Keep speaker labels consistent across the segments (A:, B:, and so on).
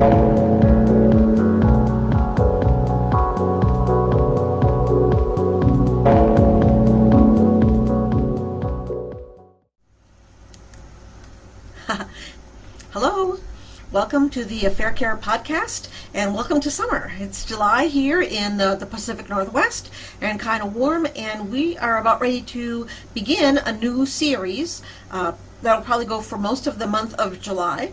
A: Hello, welcome to the Affaircare podcast, and welcome to summer. It's July here in the Pacific Northwest, and kind of warm, and we are about ready to begin a new series that'll probably go for most of the month of July.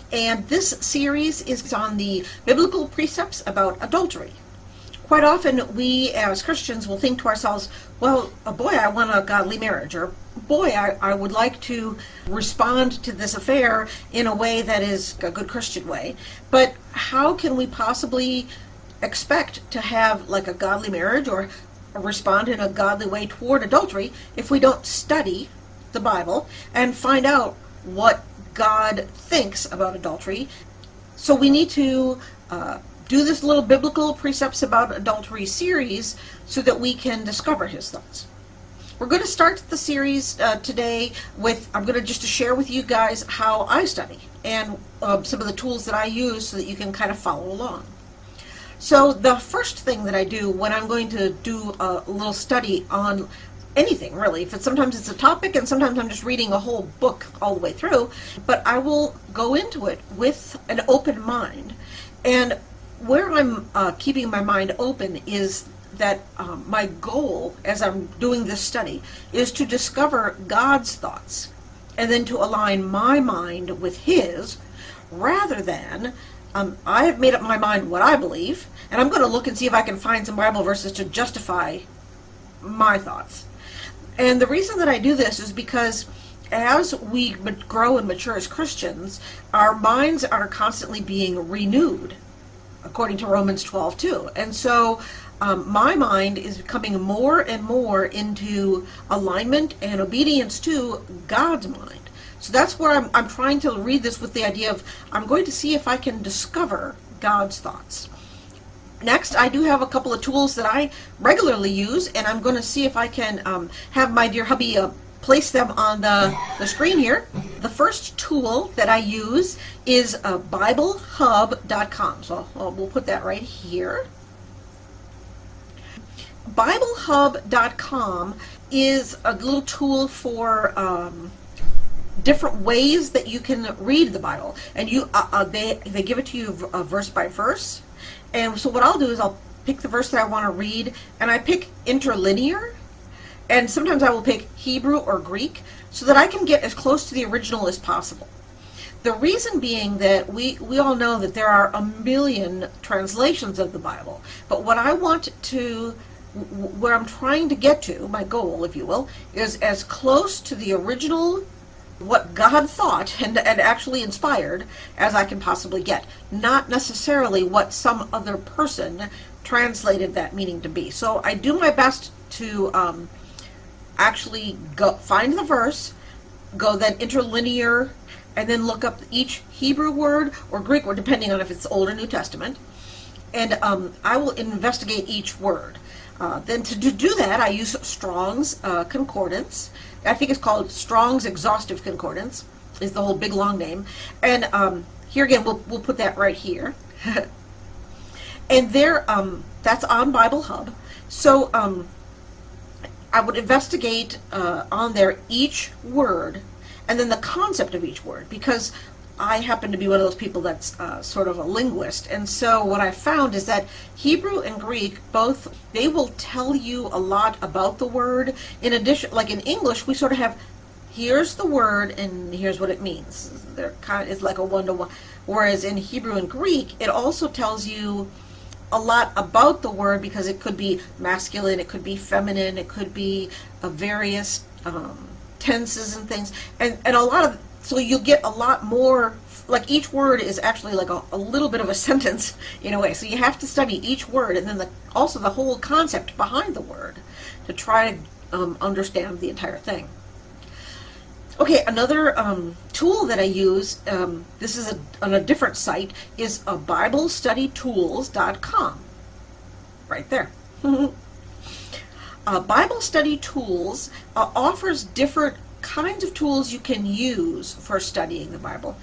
A: And this series is on the biblical precepts about adultery. Quite often we as Christians will think to ourselves, well, boy, I want a godly marriage, or boy, I would like to respond to this affair in a way that is a good Christian way. But how can we possibly expect to have like a godly marriage or respond in a godly way toward adultery if we don't study the Bible and find out what God thinks about adultery? So we need to do this little biblical precepts about adultery series so that we can discover his thoughts. We're going to start the series today with, I'm going to just to share with you guys how I study and some of the tools that I use so that you can kind of follow along. So the first thing that I do when I'm going to do a little study on anything really, sometimes it's a topic and sometimes I'm just reading a whole book all the way through, but I will go into it with an open mind. And where I'm keeping my mind open is that my goal as I'm doing this study is to discover God's thoughts and then to align my mind with his, rather than I have made up my mind what I believe, and I'm going to look and see if I can find some Bible verses to justify my thoughts. And the reason that I do this is because as we grow and mature as Christians, our minds are constantly being renewed, according to Romans 12:2. And so my mind is becoming more and more into alignment and obedience to God's mind. So that's where I'm trying to read this with the idea of I'm going to see if I can discover God's thoughts. Next, I do have a couple of tools that I regularly use, and I'm going to see if I can have my dear hubby place them on the screen here. The first tool that I use is BibleHub.com. So we'll put that right here. BibleHub.com is a little tool for different ways that you can read the Bible, and they give it to you verse by verse. And so what I'll do is I'll pick the verse that I want to read, and I pick interlinear. And sometimes I will pick Hebrew or Greek so that I can get as close to the original as possible. The reason being that we all know that there are a million translations of the Bible. But what I want to, where I'm trying to get to, my goal, if you will, is as close to the original, what God thought and actually inspired, as I can possibly get. Not necessarily what some other person translated that meaning to be. So I do my best to actually go find the verse, go then interlinear, and then look up each Hebrew word or Greek word, depending on if it's Old or New Testament, and I will investigate each word. Then to do that, I use Strong's Concordance. I think it's called Strong's Exhaustive Concordance, is the whole big long name. And here again, we'll put that right here. And there, that's on Bible Hub. So I would investigate on there each word and then the concept of each word, because I happen to be one of those people that's sort of a linguist. And so what I found is that Hebrew and Greek, both, they will tell you a lot about the word. In addition, like in English, we sort of have, here's the word and here's what it means. They're it's like a one-to-one. Whereas in Hebrew and Greek, it also tells you a lot about the word, because it could be masculine, it could be feminine, it could be various tenses and things, and a lot of, so you'll get a lot more, like each word is actually like a little bit of a sentence in a way, so you have to study each word and then also the whole concept behind the word to try to understand the entire thing. Okay, another tool that I use, this is on a different site, is BibleStudyTools.com. Right there. Bible Study Tools offers different kinds of tools you can use for studying the Bible.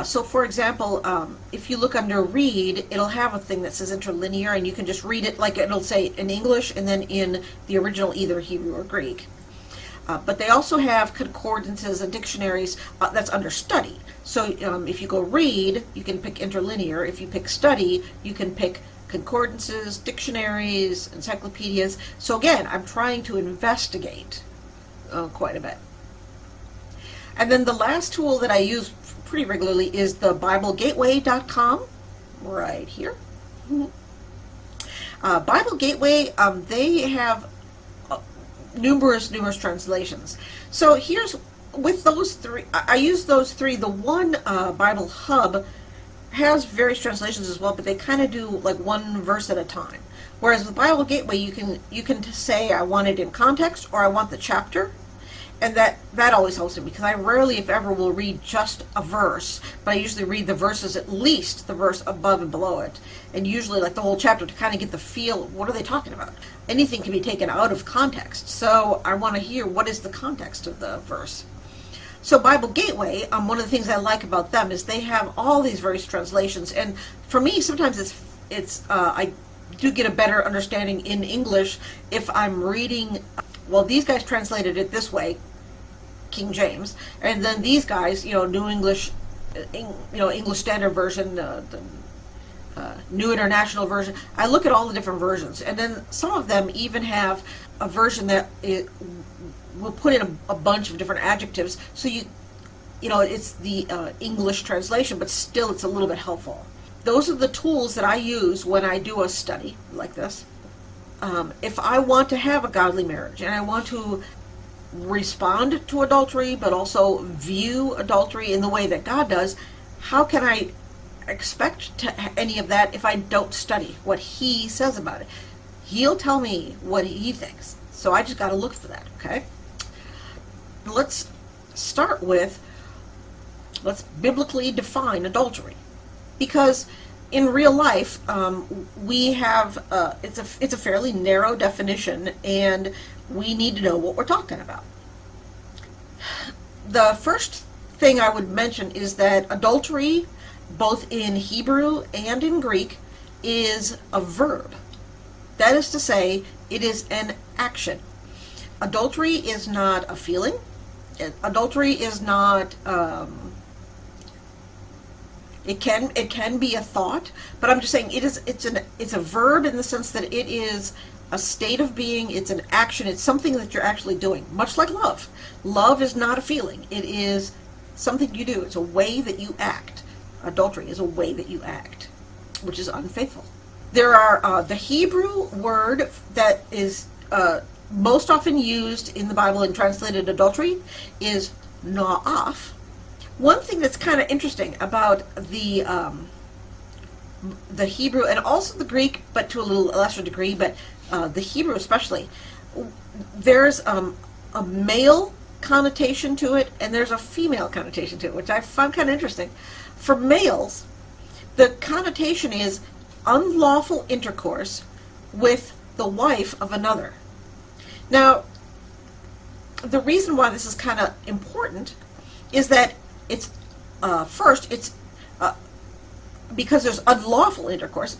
A: So for example, if you look under read, it'll have a thing that says interlinear, and you can just read it like it'll say in English and then in the original, either Hebrew or Greek. But they also have concordances and dictionaries that's under study. So if you go read, you can pick interlinear. If you pick study, you can pick concordances, dictionaries, encyclopedias. So again, I'm trying to investigate quite a bit. And then the last tool that I use pretty regularly is the BibleGateway.com, right here. Bible Gateway, they have numerous translations. So here's, with those three, I use those three. The one Bible Hub has various translations as well, but they kind of do like one verse at a time. Whereas with Bible Gateway, you can say I want it in context or I want the chapter, and that always helps me, because I rarely, if ever, will read just a verse, but I usually read the verses, at least the verse above and below it, and usually like the whole chapter, to kind of get the feel of what are they talking about. Anything can be taken out of context, so I want to hear what is the context of the verse. So Bible Gateway, one of the things I like about them is they have all these various translations, and for me sometimes it's I do get a better understanding in English if I'm reading. Well, these guys translated it this way, King James, and then these guys, New English, English Standard Version, New International Version. I look at all the different versions, and then some of them even have a version that will put in a bunch of different adjectives, so it's the English translation, but still it's a little bit helpful. Those are the tools that I use when I do a study like this. If I want to have a godly marriage and I want to respond to adultery, but also view adultery in the way that God does, how can I expect any of that if I don't study what He says about it? He'll tell me what He thinks, so I just got to look for that. Okay, let's start with, let's biblically define adultery, because in real life, we have it's a fairly narrow definition, and we need to know what we're talking about. The first thing I would mention is that adultery, both in Hebrew and in Greek, is a verb. That is to say, it is an action. Adultery is not a feeling. Adultery is not. It can be a thought, but I'm just saying it's a verb in the sense that it is a state of being. It's an action. It's something that you're actually doing, much like love. Love is not a feeling. It is something you do. It's a way that you act. Adultery is a way that you act, which is unfaithful. There are the Hebrew word that is most often used in the Bible and translated adultery is na'af. One thing that's kind of interesting about the Hebrew and also the Greek, but to a little lesser degree, but the Hebrew especially, there's a male connotation to it and there's a female connotation to it, which I find kind of interesting. For males, the connotation is unlawful intercourse with the wife of another. Now, the reason why this is kind of important is that it's because there's unlawful intercourse.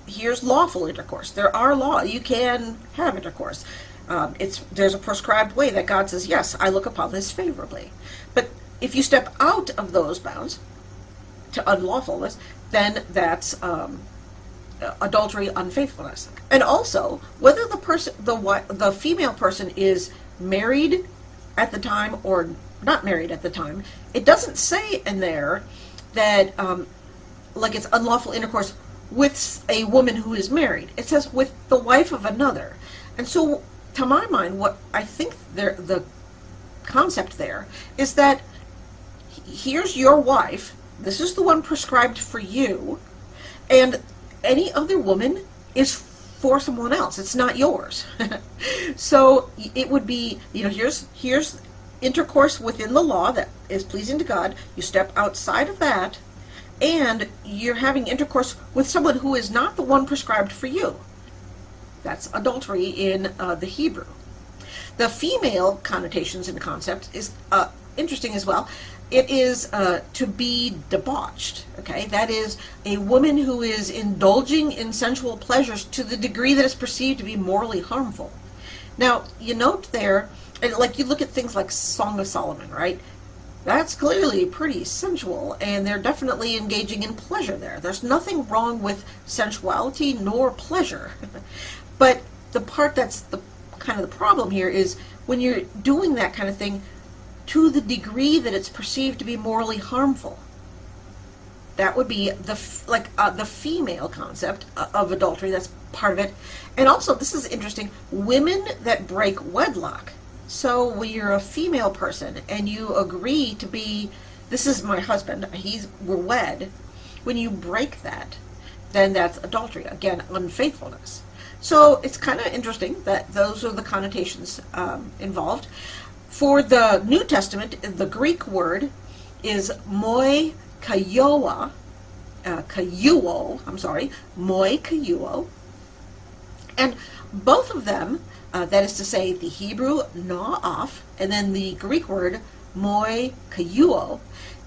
A: Here's lawful intercourse. There are law. You can have intercourse. There's a prescribed way that God says, yes, I look upon this favorably. But if you step out of those bounds to unlawfulness, then that's adultery, unfaithfulness. And also, whether the female person is married at the time or not married at the time, it doesn't say in there that it's unlawful intercourse with a woman who is married. It says with the wife of another. And so, to my mind, what I think the concept there is that here's your wife, this is the one prescribed for you, and any other woman is for someone else. It's not yours. So it would be, here's intercourse within the law that is pleasing to God. You step outside of that, and you're having intercourse with someone who is not the one prescribed for you. That's adultery in the Hebrew. The female connotations and concept is interesting as well. It is to be debauched, okay? That is a woman who is indulging in sensual pleasures to the degree that is perceived to be morally harmful. Now, you note there, like you look at things like Song of Solomon, right? That's clearly pretty sensual, and they're definitely engaging in pleasure there. There's nothing wrong with sensuality nor pleasure. But the part that's the kind of the problem here is when you're doing that kind of thing to the degree that it's perceived to be morally harmful. That would be the female concept of adultery. That's part of it. And also, this is interesting, women that break wedlock. So when you're a female person and you agree to be, this is my husband, we're wed, when you break that, then that's adultery. Again, unfaithfulness. So it's kind of interesting that those are the connotations involved. For the New Testament, the Greek word is moi kaiuo, moi kaiuo. And both of them, that is to say the Hebrew na'af and then the Greek word moi kaiuo,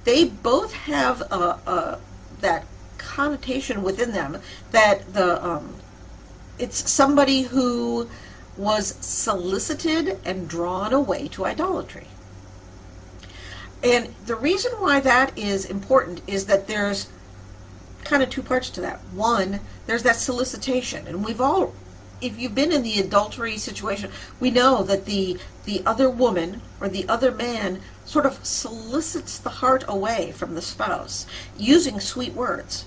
A: they both have that connotation within them that it's somebody who was solicited and drawn away to idolatry. And the reason why that is important is that there's kind of two parts to that. One, there's that solicitation, and if you've been in the adultery situation, we know that the other woman or the other man sort of solicits the heart away from the spouse using sweet words.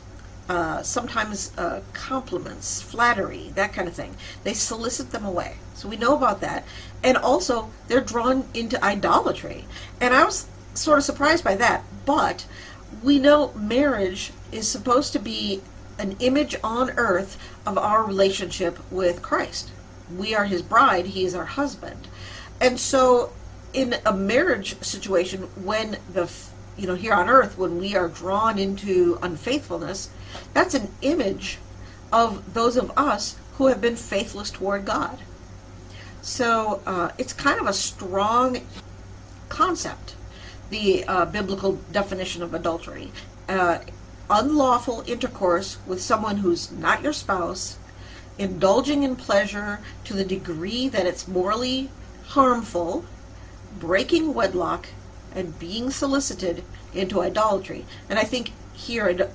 A: Sometimes compliments, flattery, that kind of thing. They solicit them away. So we know about that. And also, they're drawn into idolatry. And I was sort of surprised by that. But we know marriage is supposed to be an image on earth of our relationship with Christ. We are his bride. He is our husband. And so in a marriage situation, when here on earth, when we are drawn into unfaithfulness, that's an image of those of us who have been faithless toward God. So it's kind of a strong concept, the biblical definition of adultery. Unlawful intercourse with someone who's not your spouse, indulging in pleasure to the degree that it's morally harmful, breaking wedlock, and being solicited into idolatry. And I think here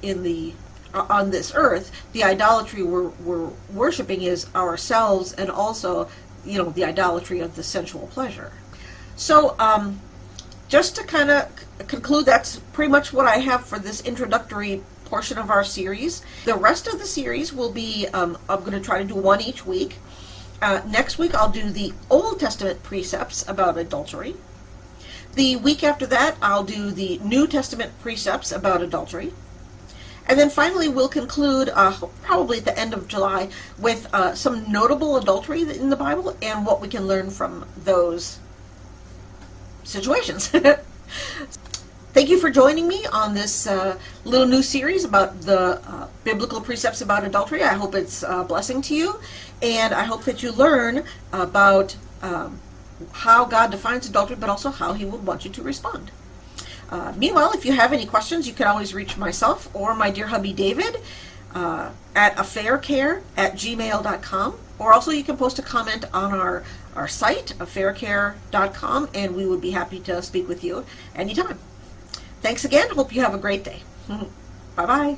A: on this earth, the idolatry we're worshiping is ourselves, and also, the idolatry of the sensual pleasure. So, just to kind of conclude, that's pretty much what I have for this introductory portion of our series. The rest of the series will be, I'm going to try to do one each week. Next week I'll do the Old Testament precepts about adultery. The week after that, I'll do the New Testament precepts about adultery. And then finally, we'll conclude, probably at the end of July, with some notable adultery in the Bible and what we can learn from those situations. Thank you for joining me on this little new series about the biblical precepts about adultery. I hope it's a blessing to you, and I hope that you learn about how God defines adultery, but also how he would want you to respond. Meanwhile, if you have any questions, you can always reach myself or my dear hubby David at affaircare@gmail.com, or also you can post a comment on our site, affaircare.com, and we would be happy to speak with you anytime. Thanks again. Hope you have a great day. Bye-bye.